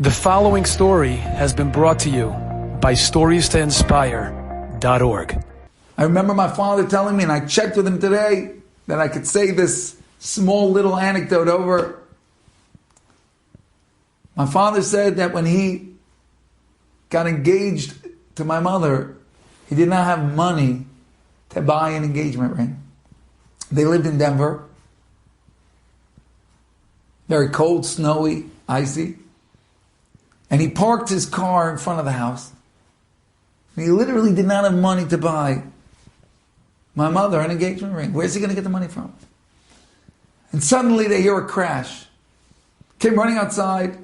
The following story has been brought to you by StoriesToInspire.org. I remember my father telling me, and I checked with him today, that I could say this small little anecdote over. My father said that when he got engaged to my mother, he did not have money to buy an engagement ring. They lived in Denver. Very cold, snowy, icy. And he parked his car in front of the house. And he literally did not have money to buy my mother an engagement ring. Where's he going to get the money from? And suddenly they hear a crash. Came running outside,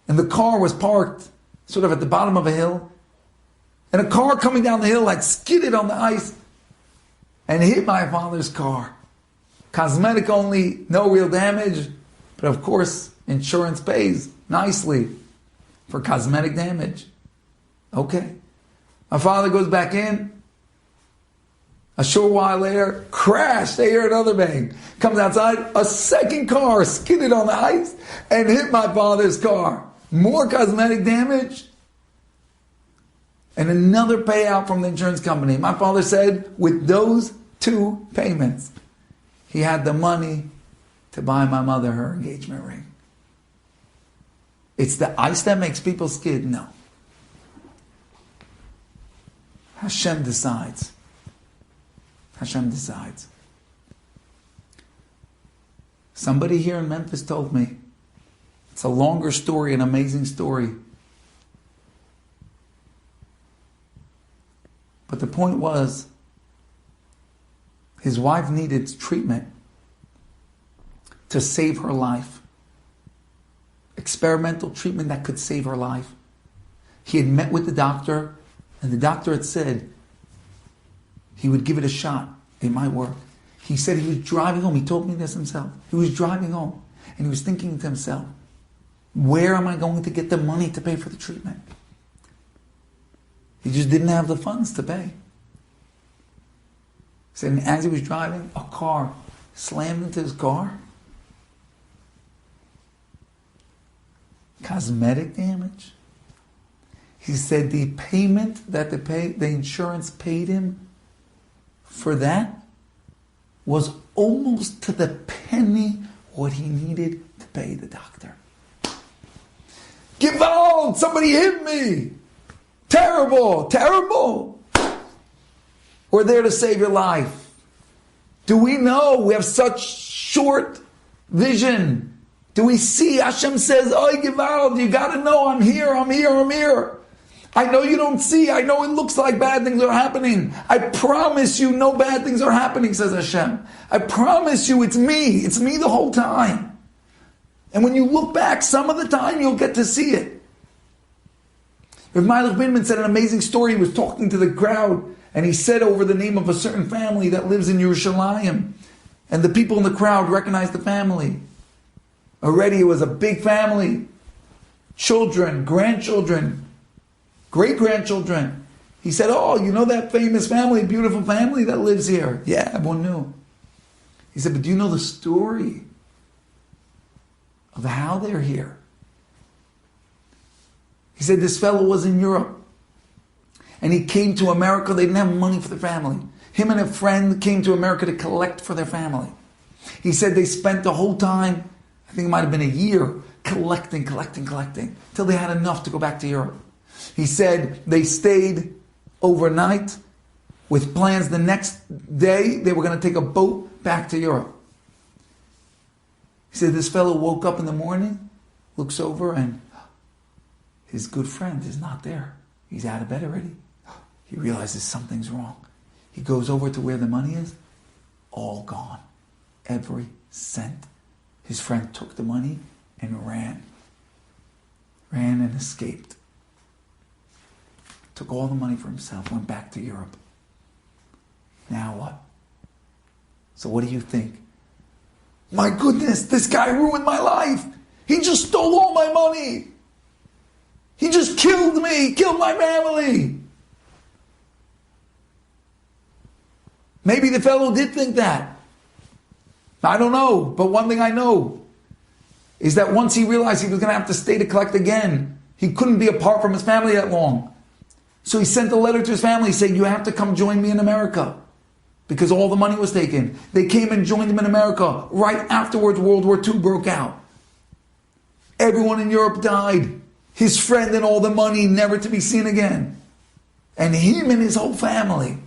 and the car was parked sort of at the bottom of a hill. And a car coming down the hill had skidded on the ice and hit my father's car. Cosmetic only, no real damage. But of course, insurance pays nicely for cosmetic damage. Okay. My father goes back in. A short while later, crash. They hear another bang. Comes outside. A second car skidded on the ice and hit my father's car. More cosmetic damage. And another payout from the insurance company. My father said with those two payments, he had the money to buy my mother her engagement ring. It's the ice that makes people skid? No. Hashem decides. Hashem decides. Somebody here in Memphis told me, it's a longer story, an amazing story. But the point was, his wife needed treatment to save her life. Experimental treatment that could save her life. He had met with the doctor, and the doctor had said he would give it a shot. It might work. He said he was driving home. He told me this himself. He was driving home, and he was thinking to himself, where am I going to get the money to pay for the treatment? He just didn't have the funds to pay. He said, and as he was driving, a car slammed into his car. Cosmetic damage. He said the payment that the insurance paid him for that was almost to the penny what he needed to pay the doctor. Gewalt! Somebody hit me! Terrible! Terrible! We're there to save your life. Do we know we have such short vision? Do we see? Hashem says, "Oy Gewalt, you got to know I'm here, I'm here, I'm here. I know you don't see. I know it looks like bad things are happening. I promise you no bad things are happening," says Hashem. I promise you it's me. It's me the whole time. And when you look back, some of the time you'll get to see it. Rav Meilich Binman said an amazing story. He was talking to the crowd, and he said over the name of a certain family that lives in Yerushalayim. And the people in the crowd recognized the family. Already it was a big family. Children, grandchildren, great-grandchildren. He said, "Oh, you know that famous family, beautiful family that lives here?" "Yeah, everyone knew." He said, "But do you know the story of how they're here?" He said, "This fellow was in Europe. And he came to America. They didn't have money for their family. Him and a friend came to America to collect for their family. He said they spent the whole time, I think it might have been a year, collecting, till they had enough to go back to Europe. He said they stayed overnight with plans the next day they were going to take a boat back to Europe. He said this fellow woke up in the morning, looks over, and his good friend is not there. He's out of bed already. He realizes something's wrong. He goes over to where the money is, all gone. Every cent. His friend took the money and ran and escaped. Took all the money for himself, went back to Europe. Now what? So what do you think? My goodness, this guy ruined my life. He just stole all my money. He just killed me, killed my family. Maybe the fellow did think that. I don't know, but one thing I know, is that once he realized he was going to have to stay to collect again, he couldn't be apart from his family that long. So he sent a letter to his family saying, you have to come join me in America. Because all the money was taken. They came and joined him in America. Right afterwards, World War II broke out. Everyone in Europe died. His friend and all the money never to be seen again. And him and his whole family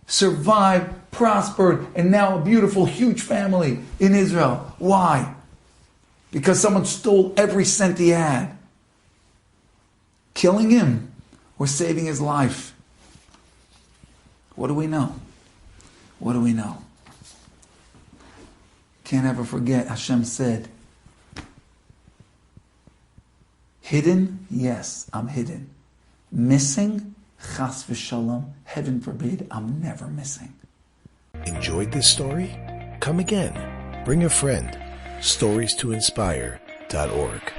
survived, prospered, and now a beautiful, huge family in Israel. Why? Because someone stole every cent he had. Killing him or saving his life. What do we know? What do we know? Can't ever forget, Hashem said, hidden? Yes, I'm hidden. Missing? Chas v'shalom. Heaven forbid, I'm never missing. Enjoyed this story? Come again. Bring a friend. StoriesToInspire.org